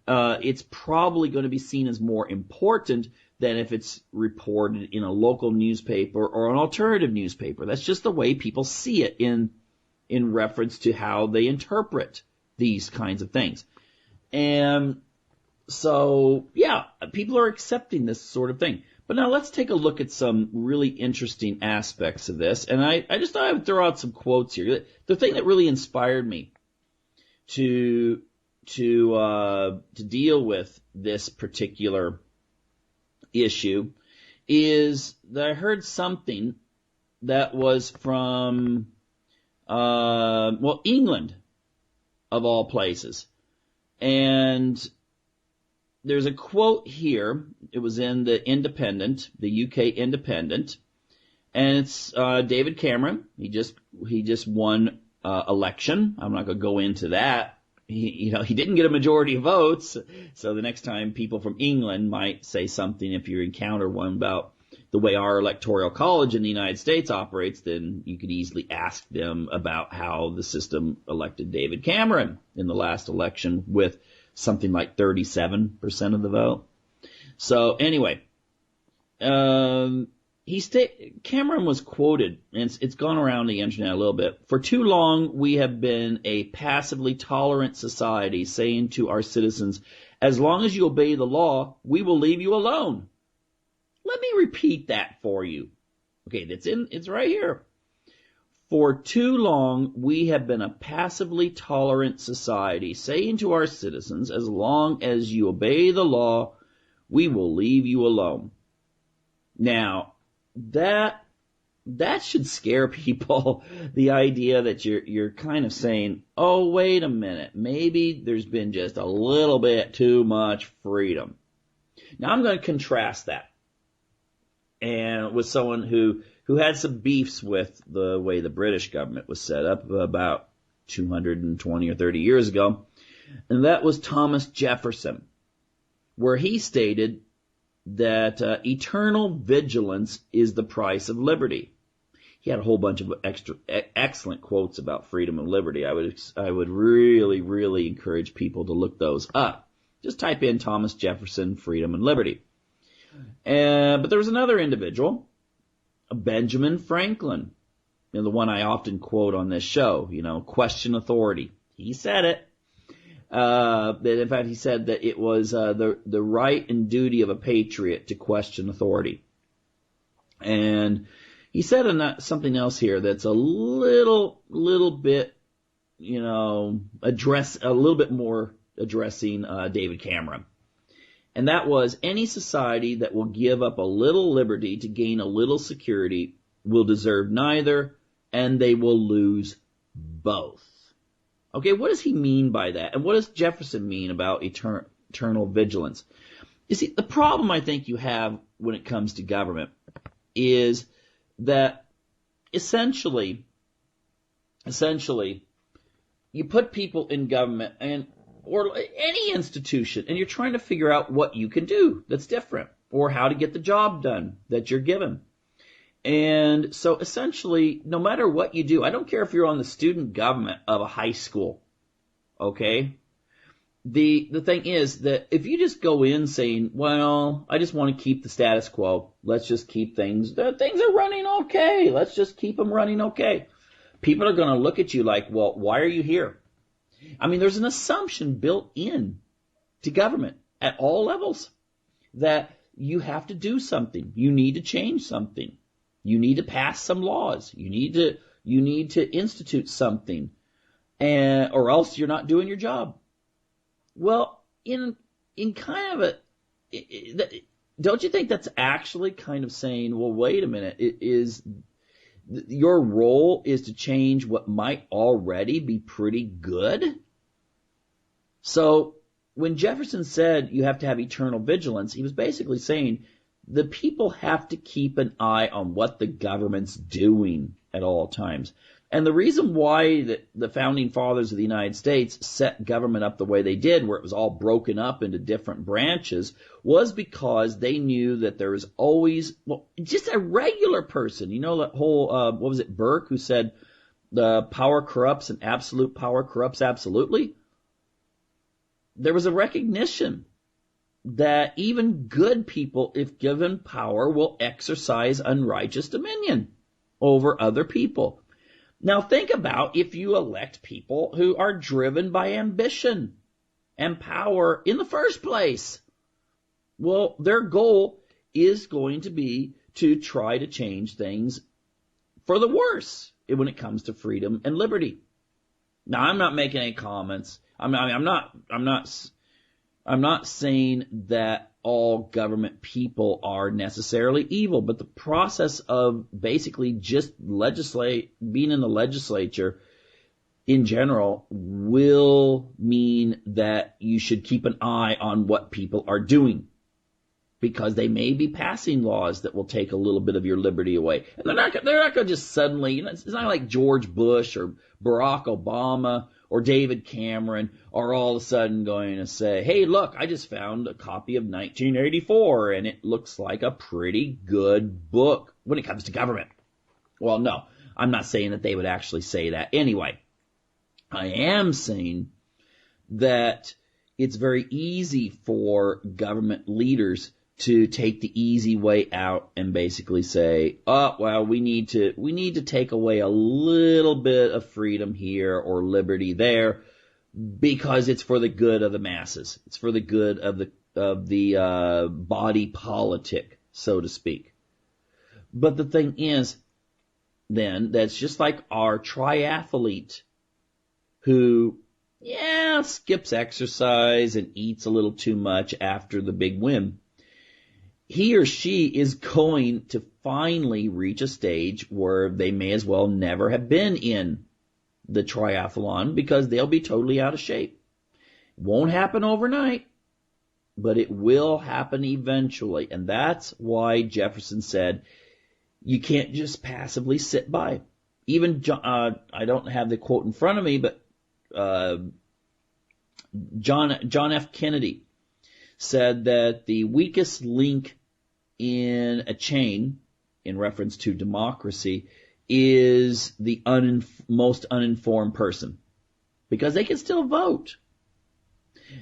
it's probably going to be seen as more important than if it's reported in a local newspaper or an alternative newspaper. That's just the way people see it in reference to how they interpret these kinds of things. And so, yeah, people are accepting this sort of thing. But now let's take a look at some really interesting aspects of this. And I just thought I would throw out some quotes here. The thing that really inspired me to deal with this particular issue is that I heard something that was from, England, of all places. And there's a quote here. It was in the Independent, the UK Independent, and it's David Cameron. He just won election. I'm not going to go into that. He didn't get a majority of votes. So the next time people from England might say something, if you encounter one about the way our electoral college in the United States operates, then you could easily ask them about how the system elected David Cameron in the last election with something like 37% of the vote. So anyway, Cameron was quoted, and it's gone around the internet a little bit. For too long, we have been a passively tolerant society, saying to our citizens, as long as you obey the law, we will leave you alone. Let me repeat that for you. Okay, it's right here. For too long, we have been a passively tolerant society, saying to our citizens, as long as you obey the law, we will leave you alone. Now, that should scare people, the idea that you're kind of saying, oh, wait a minute, maybe there's been just a little bit too much freedom. Now, I'm going to contrast that and with someone who had some beefs with the way the British government was set up about 220 or 30 years ago, and that was Thomas Jefferson, where he stated that eternal vigilance is the price of liberty. He had a whole bunch of excellent quotes about freedom and liberty. I would really, really encourage people to look those up. Just type in Thomas Jefferson, freedom and liberty. But there was another individual, Benjamin Franklin, the one I often quote on this show, question authority. He said it. That in fact, he said that it was the right and duty of a patriot to question authority. And he said something else here that's a little bit, a little bit more addressing David Cameron. And that was, any society that will give up a little liberty to gain a little security will deserve neither, and they will lose both. Okay, what does he mean by that? And what does Jefferson mean about eternal vigilance? You see, the problem I think you have when it comes to government is that essentially essentially, you put people in government or any institution, and you're trying to figure out what you can do that's different, or how to get the job done that you're given. And so essentially, no matter what you do, I don't care if you're on the student government of a high school, okay? The thing is that if you just go in saying, well, I just want to keep the status quo, let's just keep things are running okay, let's just keep them running okay, people are going to look at you like, well, why are you here? I mean, there's an assumption built in to government at all levels that you have to do something, you need to change something, you need to pass some laws, you need to institute something, or else you're not doing your job. Well, in kind of don't you think that's actually kind of saying, well, wait a minute, your role is to change what might already be pretty good? So when Jefferson said you have to have eternal vigilance, he was basically saying the people have to keep an eye on what the government's doing at all times. And the reason why the founding fathers of the United States set government up the way they did, where it was all broken up into different branches, was because they knew that there was always, well, just a regular person. You know that whole, what was it, Burke, who said the power corrupts and absolute power corrupts absolutely? There was a recognition that even good people, if given power, will exercise unrighteous dominion over other people. Now think about if you elect people who are driven by ambition and power in the first place. Well, their goal is going to be to try to change things for the worse when it comes to freedom and liberty. Now, I'm not making any comments. I'm not saying that all government people are necessarily evil, but the process of basically just being in the legislature in general will mean that you should keep an eye on what people are doing, because they may be passing laws that will take a little bit of your liberty away. And they're not going to just suddenly, it's not like George Bush or Barack Obama or David Cameron are all of a sudden going to say, hey, look, I just found a copy of 1984, and it looks like a pretty good book when it comes to government. Well, no, I'm not saying that they would actually say that. Anyway, I am saying that it's very easy for government leaders to take the easy way out and basically say, oh, well, we need to take away a little bit of freedom here or liberty there because it's for the good of the masses. It's for the good of the body politic, so to speak. But the thing is, then, that's just like our triathlete who, skips exercise and eats a little too much after the big win. He or she is going to finally reach a stage where they may as well never have been in the triathlon because they'll be totally out of shape. It won't happen overnight, but it will happen eventually. And that's why Jefferson said you can't just passively sit by. Even I don't have the quote in front of me, but John F. Kennedy said that the weakest link in a chain, in reference to democracy, is the most uninformed person, because they can still vote.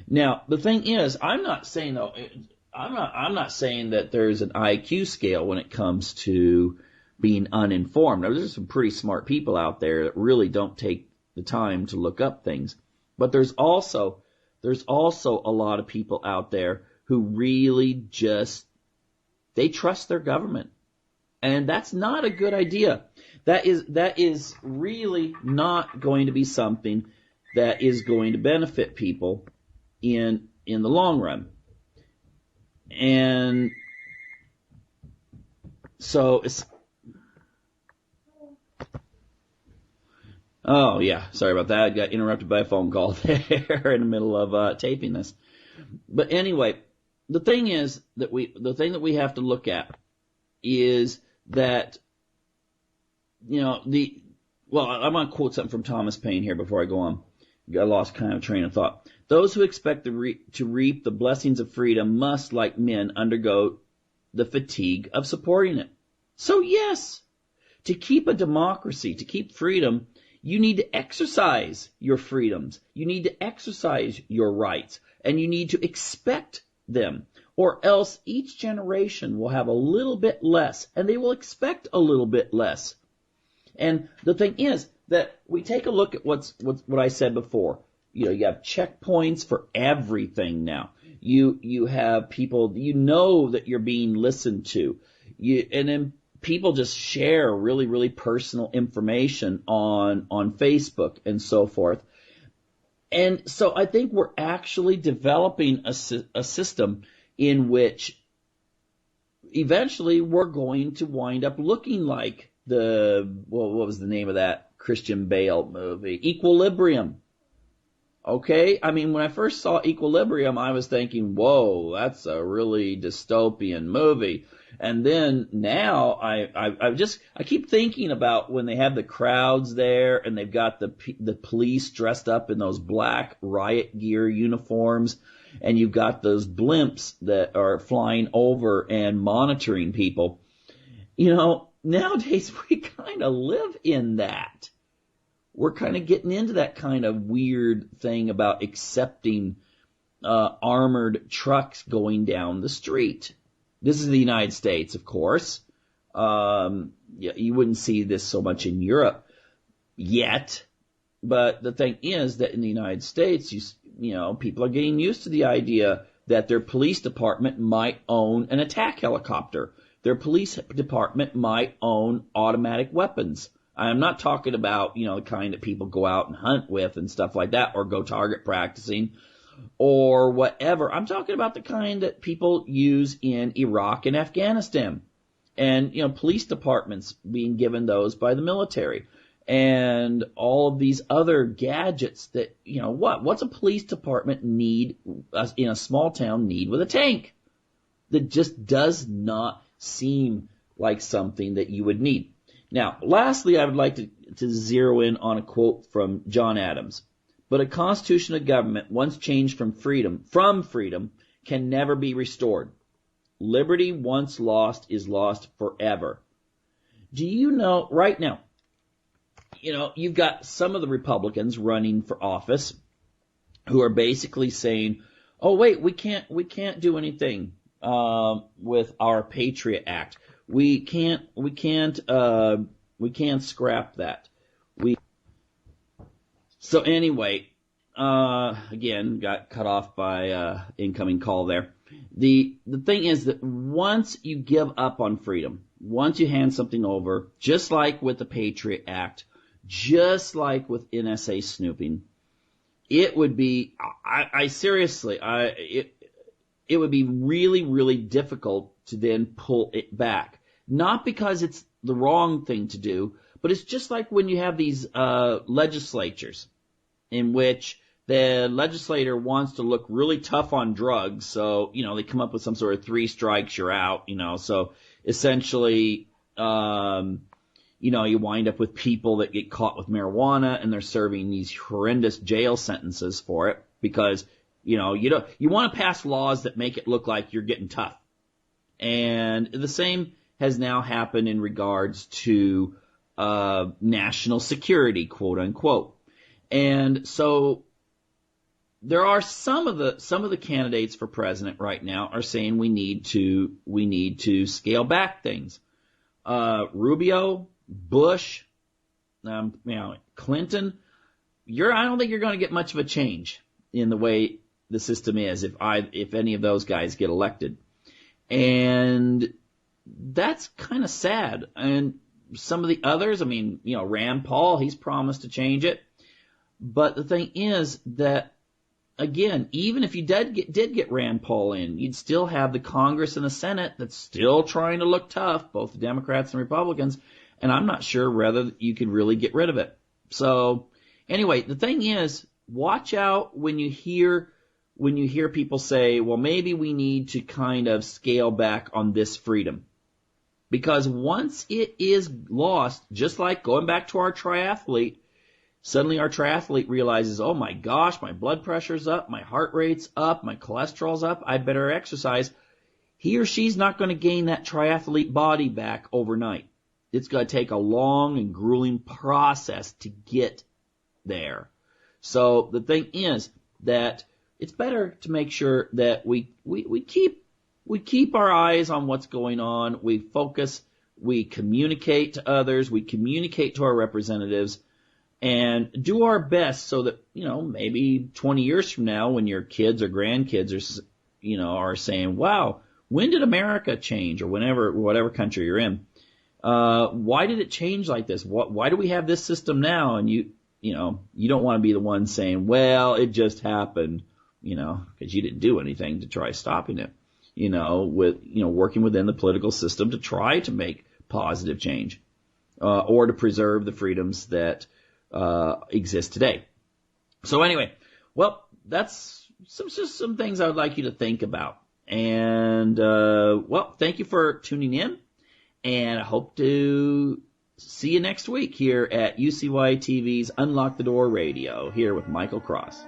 Now, the thing is, I'm not saying that there's an IQ scale when it comes to being uninformed. Now, there's some pretty smart people out there that really don't take the time to look up things, but there's also a lot of people out there who really just, they trust their government. And that's not a good idea. That is really not going to be something that is going to benefit people in the long run. And so oh yeah, sorry about that. I got interrupted by a phone call there in the middle of taping this. But anyway, the thing that we have to look at is that, Well, I'm going to quote something from Thomas Paine here before I go on. I lost kind of train of thought. Those who expect to reap the blessings of freedom must, like men, undergo the fatigue of supporting it. So yes, to keep a democracy, to keep freedom, you need to exercise your freedoms. You need to exercise your rights, and you need to expect them, or else each generation will have a little bit less, and they will expect a little bit less. And the thing is that we take a look at what I said before. You know, you have checkpoints for everything now. You have people, you know that you're being listened to. And then people just share really, really personal information on Facebook and so forth. And so I think we're actually developing a system in which eventually we're going to wind up looking like what was the name of that Christian Bale movie? Equilibrium. Okay? I mean, when I first saw Equilibrium, I was thinking, whoa, that's a really dystopian movie. And then now I keep thinking about when they have the crowds there and they've got the police dressed up in those black riot gear uniforms, and you've got those blimps that are flying over and monitoring people. You know, nowadays we kind of live in that. We're kind of getting into that kind of weird thing about accepting armored trucks going down the street. This is the United States, of course. You wouldn't see this so much in Europe yet. But the thing is that in the United States, you know, people are getting used to the idea that their police department might own an attack helicopter. Their police department might own automatic weapons. I'm not talking about, you know, the kind that people go out and hunt with and stuff like that, or go target practicing or whatever. I'm talking about the kind that people use in Iraq and Afghanistan. And, you know, police departments being given those by the military. And all of these other gadgets that, you know, what's a police department need in a small town need with a tank? That just does not seem like something that you would need. Now, lastly, I would like to zero in on a quote from John Adams. But a constitutional government, once changed from freedom, can never be restored. Liberty, once lost, is lost forever. Do you know, right now, you know, you've got some of the Republicans running for office who are basically saying, oh, wait, we can't do anything with our Patriot Act. We can't scrap that. So anyway, again, got cut off by incoming call there. The thing is that once you give up on freedom, once you hand something over, just like with the Patriot Act, just like with NSA snooping, it would be, it would be really, really difficult to then pull it back. Not because it's the wrong thing to do, but it's just like when you have these legislatures in which the legislator wants to look really tough on drugs, so, you know, they come up with some sort of 3 strikes, you're out, you know, so essentially, you know, you wind up with people that get caught with marijuana and they're serving these horrendous jail sentences for it because, you know, you want to pass laws that make it look like you're getting tough. And the same has now happened in regards to national security, quote unquote. And so there are some of the candidates for president right now are saying we need to scale back things. Rubio, Bush, you know, Clinton. I don't think you're going to get much of a change in the way the system is if any of those guys get elected. And that's kind of sad. And some of the others, I mean, you know, Rand Paul, he's promised to change it. But the thing is that, again, even if you did get Rand Paul in, you'd still have the Congress and the Senate that's still trying to look tough, both the Democrats and Republicans, and I'm not sure whether you could really get rid of it. So anyway, the thing is, watch out when you hear people say, well, maybe we need to kind of scale back on this freedom. Because once it is lost, just like going back to our triathlete, suddenly our triathlete realizes, oh my gosh, my blood pressure's up, my heart rate's up, my cholesterol's up, I better exercise. He or she's not going to gain that triathlete body back overnight. It's going to take a long and grueling process to get there. So the thing is that it's better to make sure that we keep our eyes on what's going on. We focus, we communicate to others, we communicate to our representatives, and do our best so that, maybe 20 years from now when your kids or grandkids are saying, wow, when did America change, or whatever country you're in? Why did it change like this? Why do we have this system now? And you don't want to be the one saying, well, it just happened, because you didn't do anything to try stopping it, working within the political system to try to make positive change, or to preserve the freedoms that exist today. So anyway, well, that's just some things I would like you to think about. And, thank you for tuning in, and I hope to see you next week here at UCY TV's Unlock the Door Radio, here with Michael Cross.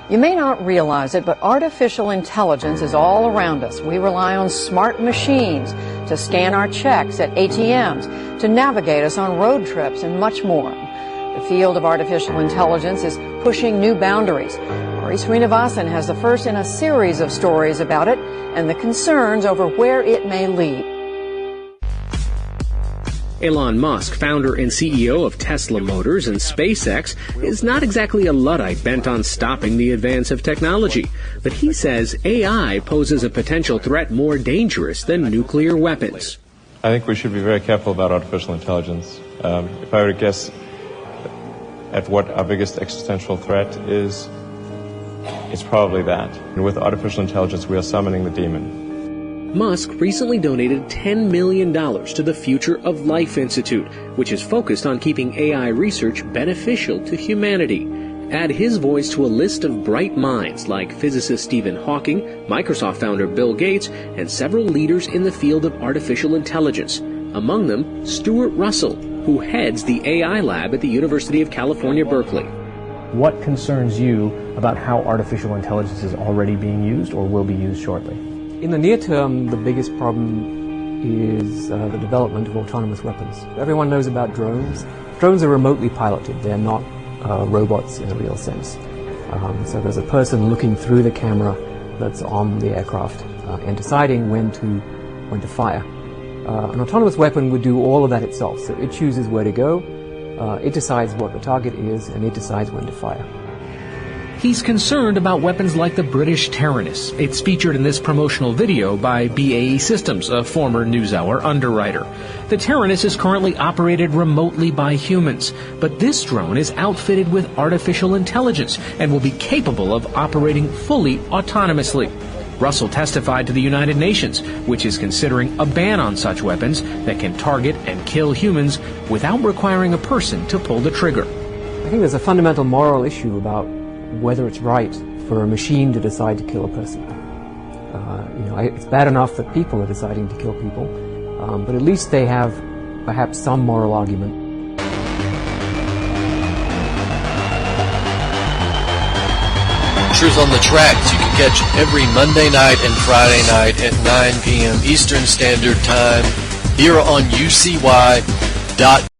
You may not realize it, but artificial intelligence is all around us. We rely on smart machines to scan our checks at ATMs, to navigate us on road trips, and much more. The field of artificial intelligence is pushing new boundaries. Ari Srinivasan has the first in a series of stories about it and the concerns over where it may lead. Elon Musk, founder and CEO of Tesla Motors and SpaceX, is not exactly a Luddite bent on stopping the advance of technology. But he says AI poses a potential threat more dangerous than nuclear weapons. I think we should be very careful about artificial intelligence. If I were to guess at what our biggest existential threat is, it's probably that. And with artificial intelligence, we are summoning the demon. Musk recently donated $10 million to the Future of Life Institute, which is focused on keeping AI research beneficial to humanity. Add his voice to a list of bright minds like physicist Stephen Hawking, Microsoft founder Bill Gates, and several leaders in the field of artificial intelligence. Among them, Stuart Russell, who heads the AI lab at the University of California, Berkeley. What concerns you about how artificial intelligence is already being used or will be used shortly? In the near term, the biggest problem is the development of autonomous weapons. Everyone knows about drones. Drones are remotely piloted. They're not robots in a real sense. So there's a person looking through the camera that's on the aircraft and deciding when to fire. An autonomous weapon would do all of that itself. So it chooses where to go, it decides what the target is, and it decides when to fire. He's concerned about weapons like the British Taranis. It's featured in this promotional video by BAE Systems, a former NewsHour underwriter. The Taranis is currently operated remotely by humans, but this drone is outfitted with artificial intelligence and will be capable of operating fully autonomously. Russell testified to the United Nations, which is considering a ban on such weapons that can target and kill humans without requiring a person to pull the trigger. I think there's a fundamental moral issue about whether it's right for a machine to decide to kill a person. It's bad enough that people are deciding to kill people, but at least they have perhaps some moral argument. Truth on the Tracks you can catch every Monday night and Friday night at 9 p.m. Eastern Standard Time here on UCY.tv.